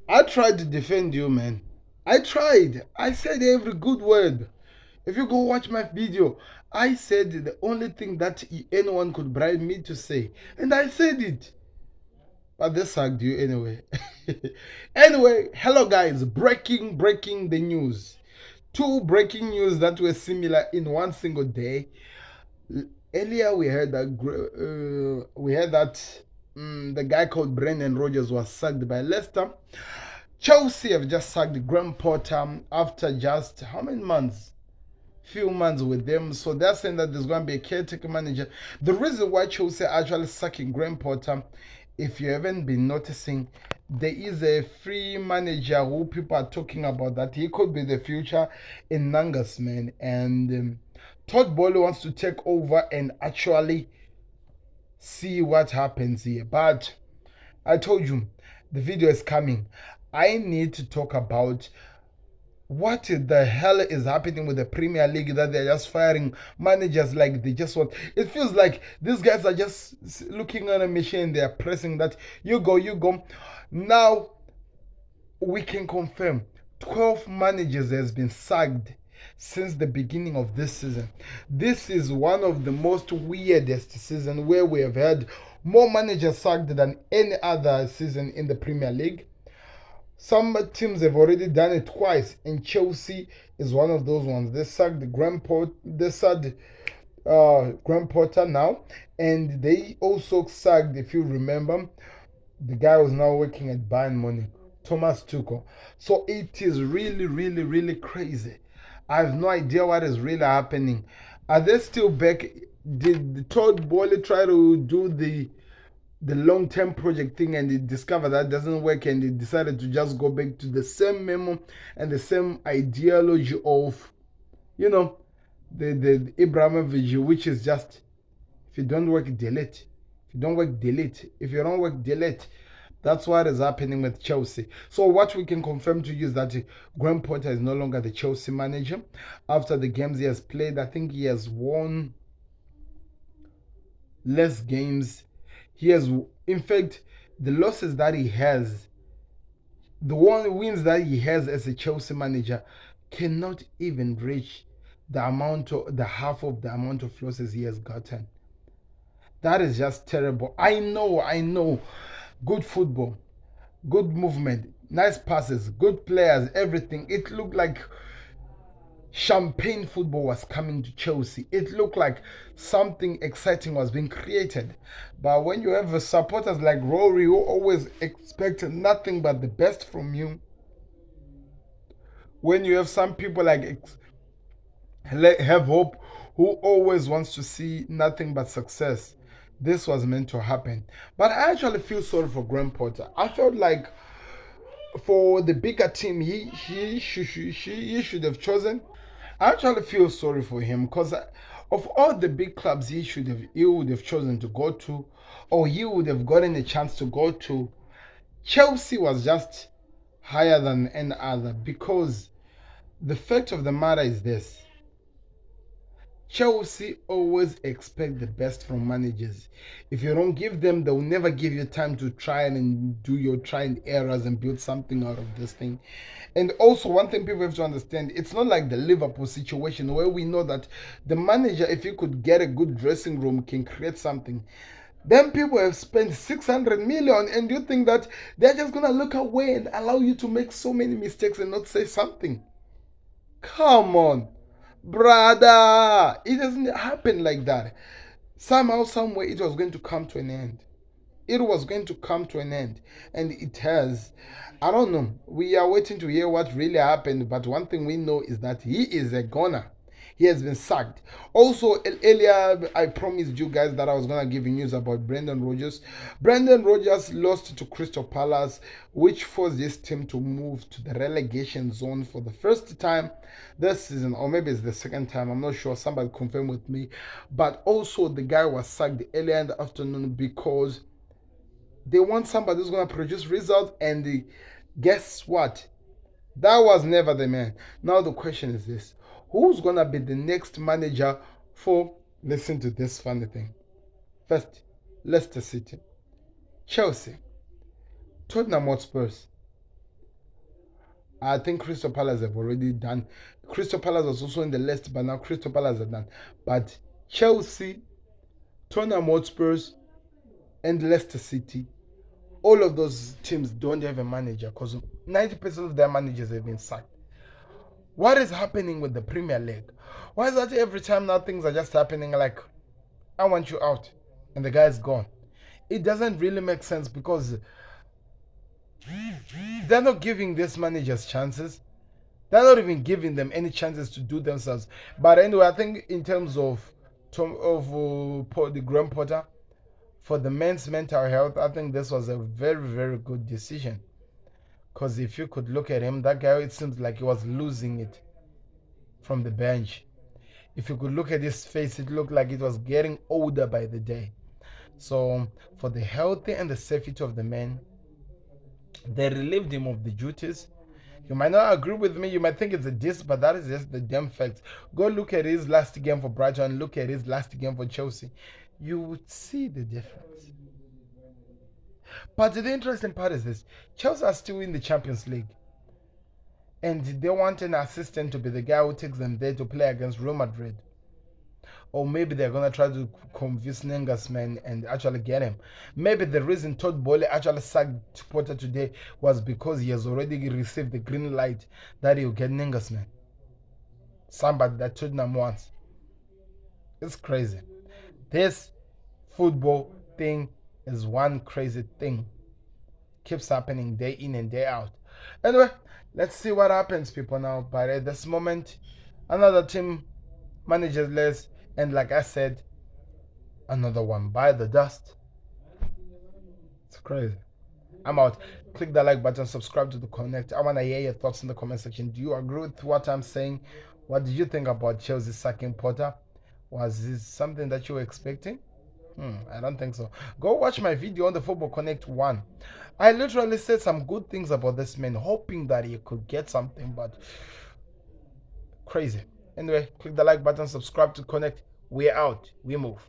I tried to defend you, man. I tried. I said every good word. If you go watch my video, I said the only thing that anyone could bribe me to say. And I said it. But they sacked you anyway. Anyway, hello guys. Breaking the news. Two breaking news that were similar in one single day. Earlier we heard that the guy called Brendan Rodgers was sacked by Leicester. Chelsea have just sacked Graham Potter after just how many months? Few months with them. So they're saying that there's going to be a caretaker manager. The reason why Chelsea are actually sacking Graham Potter, if you haven't been noticing, there is a free manager who people are talking about that he could be the future in Nagelsmann. And Todd Bowley wants to take over and actually see what happens here. But I told you, the video is coming. I need to talk about what the hell is happening with the Premier League that they're just firing managers like they just want. It feels like these guys are just looking on a machine, they're pressing that you go, you go. Now we can confirm 12 managers has been sacked since the beginning of this season. This is one of the most weirdest seasons where we have had more managers sacked than any other season in the Premier League. Some teams have already done it twice, and Chelsea is one of those ones. They sacked Graham Potter now, and they also sacked, if you remember, the guy who's now working at Bayern Munich, Thomas Tuchel. So it is really crazy. I have no idea what is really happening. Are they still back? Did Todd Bowley try to do the long-term project thing and he discovered that doesn't work and he decided to just go back to the same memo and the same ideology of, you know, the Abramovich, which is just, if you don't work, delete. If you don't work, delete. If you don't work, delete. That's what is happening with Chelsea. So what we can confirm to you is that Graham Potter is no longer the Chelsea manager. After the games he has played, I think he has won less games. He has, in fact, the losses that he has, the one wins that he has as a Chelsea manager cannot even reach the half of the amount of losses he has gotten. That is just terrible. I know. Good football, good movement, nice passes, good players, everything. It looked like champagne football was coming to Chelsea. It looked like something exciting was being created. But when you have supporters like Rory who always expect nothing but the best from you, when you have some people like have hope who always wants to see nothing but success, this was meant to happen. But I actually feel sorry for Graham Potter. I felt like for the bigger team he should have chosen. I actually feel sorry for him because of all the big clubs he would have chosen to go to, or he would have gotten a chance to go to, Chelsea was just higher than any other. Because the fact of the matter is this: Chelsea always expect the best from managers. If you don't give them, they'll never give you time to try and do your try and errors and build something out of this thing. And also, one thing people have to understand, it's not like the Liverpool situation where we know that the manager, if he could get a good dressing room, can create something. Then people have spent 600 million, and you think that they're just gonna look away and allow you to make so many mistakes and not say something? Come on, brother. It doesn't happen like that. Somehow, somewhere, it was going to come to an end. It was going to come to an end, and it has. I don't know. We are waiting to hear what really happened, but one thing we know is that he is a goner. He has been sacked. Also, earlier I promised you guys that I was gonna give you news about Brendan Rodgers. Brendan Rodgers lost to Crystal Palace, which forced his team to move to the relegation zone for the first time this season, or maybe it's the second time. I'm not sure. Somebody confirm with me. But also, the guy was sacked earlier in the afternoon because they want somebody who's gonna produce results, and guess what? That was never the man. Now the question is this: who's gonna be the next manager for? Listen to this funny thing. First, Leicester City, Chelsea, Tottenham Hotspurs, I think Crystal Palace have already done. Crystal Palace was also in the list, but now Crystal Palace are done. But Chelsea, Tottenham Hotspurs, and Leicester City, all of those teams don't have a manager because 90% of their managers have been sacked. What is happening with the Premier League? Why is that every time now things are just happening like, I want you out, and the guy's gone? It doesn't really make sense because they're not giving these managers chances. They're not even giving them any chances to do themselves. But anyway, I think in terms of the Graham Potter, for the men's mental health, I think this was a very, very good decision. Because if you could look at him, that guy, it seems like he was losing it from the bench. If you could look at his face, it looked like it was getting older by the day. So, for the health and the safety of the men, they relieved him of the duties. You might not agree with me, you might think it's a diss, but that is just the damn facts. Go look at his last game for Brighton, look at his last game for Chelsea. You would see the difference. But the interesting part is this: Chelsea are still in the Champions League. And they want an assistant to be the guy who takes them there to play against Real Madrid. Or maybe they're going to try to convince Nagelsmann and actually get him. Maybe the reason Todd Boehly actually sacked Potter today was because he has already received the green light that he'll get Nagelsmann. Somebody that Tottenham wants. It's crazy. This football thing is one crazy thing. Keeps happening day in and day out. Anyway, let's see what happens, people, now. But at this moment, another team manages less, and like I said, another one by the dust. It's crazy. I'm out. Click the like button, subscribe to the Connect. I want to hear your thoughts in the comment section. Do you agree with what I'm saying? What did you think about Chelsea sacking Potter? Was this something that you were expecting? I don't think so. Go watch my video on the Football Connect 1. I literally said some good things about this man, hoping that he could get something, but crazy. Anyway, click the like button, subscribe to Connect. We're out. We move.